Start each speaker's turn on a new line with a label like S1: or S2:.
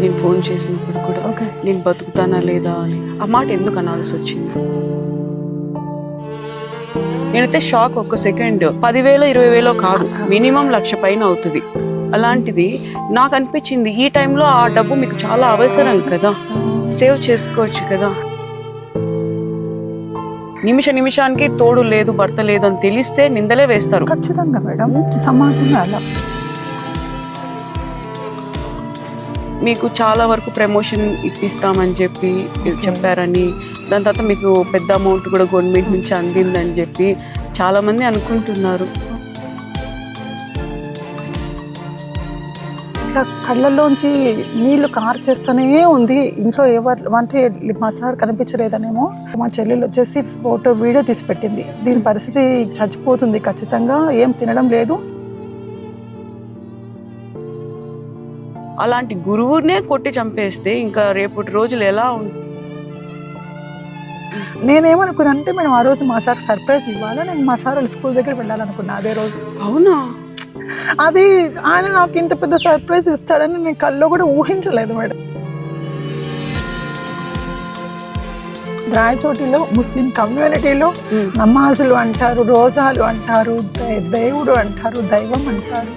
S1: నేను ఫోన్ చేసినప్పుడు కూడా నేను బతుకుతానా లేదా అని ఆ మాట ఎందుకు అనాల్సి వచ్చింది. నేనైతే షాక్. ఒక్క సెకండ్ 10,000 20,000 కాదు, మినిమం 1,00,000 పైన అవుతుంది. అలాంటిది నాకు అనిపించింది ఈ టైంలో ఆ డబ్బు మీకు చాలా అవసరం కదా, సేవ్ చేసుకోవచ్చు కదా. నిమిషానికి తోడు లేదు భర్త లేదు అని తెలిస్తే నిందలే వేస్తారు.
S2: ఖచ్చితంగా మేడం, సమాజంలో అలా.
S1: మీకు చాలా వరకు ప్రమోషన్ ఇప్పిస్తామని చెప్పి చెప్పారని, దాని తర్వాత మీకు పెద్ద అమౌంట్ కూడా గవర్నమెంట్ నుంచి అందిందని చెప్పి చాలా మంది అనుకుంటున్నారు.
S2: ఇట్లా కళ్ళల్లోంచి నీళ్లు కార్చేస్తూనే ఉంది. ఇంట్లో ఎవరు అంటే మా సార్ కనిపించలేదనేమో మా చెల్లెలు వచ్చేసి ఫోటో వీడియో తీసి పెట్టింది. దీని పరిస్థితి చచ్చిపోతుంది ఖచ్చితంగా, ఏం తినడం లేదు.
S1: అలాంటి గురువునే కొట్టి చంపేస్తే ఇంకా రేపటి రోజులు ఎలా ఉంటుంది?
S2: నేనేమనుకున్నా అంటే మేడం, ఆ రోజు మా సార్ సర్ప్రైజ్ ఇవ్వాలా, నేను మా సార్ వాళ్ళ స్కూల్ దగ్గర వెళ్ళాలనుకున్నా అదే రోజు.
S1: అవునా?
S2: అది ఆయన నాకు ఇంత పెద్ద సర్ప్రైజ్ ఇస్తాడని నేను కల్లో కూడా ఊహించలేదు మేడం. రాయచోటిలో ముస్లిం కమ్యూనిటీలో నమాజులు అంటారు, రోజాలు అంటారు, దేవుడు అంటారు, దైవం అంటారు.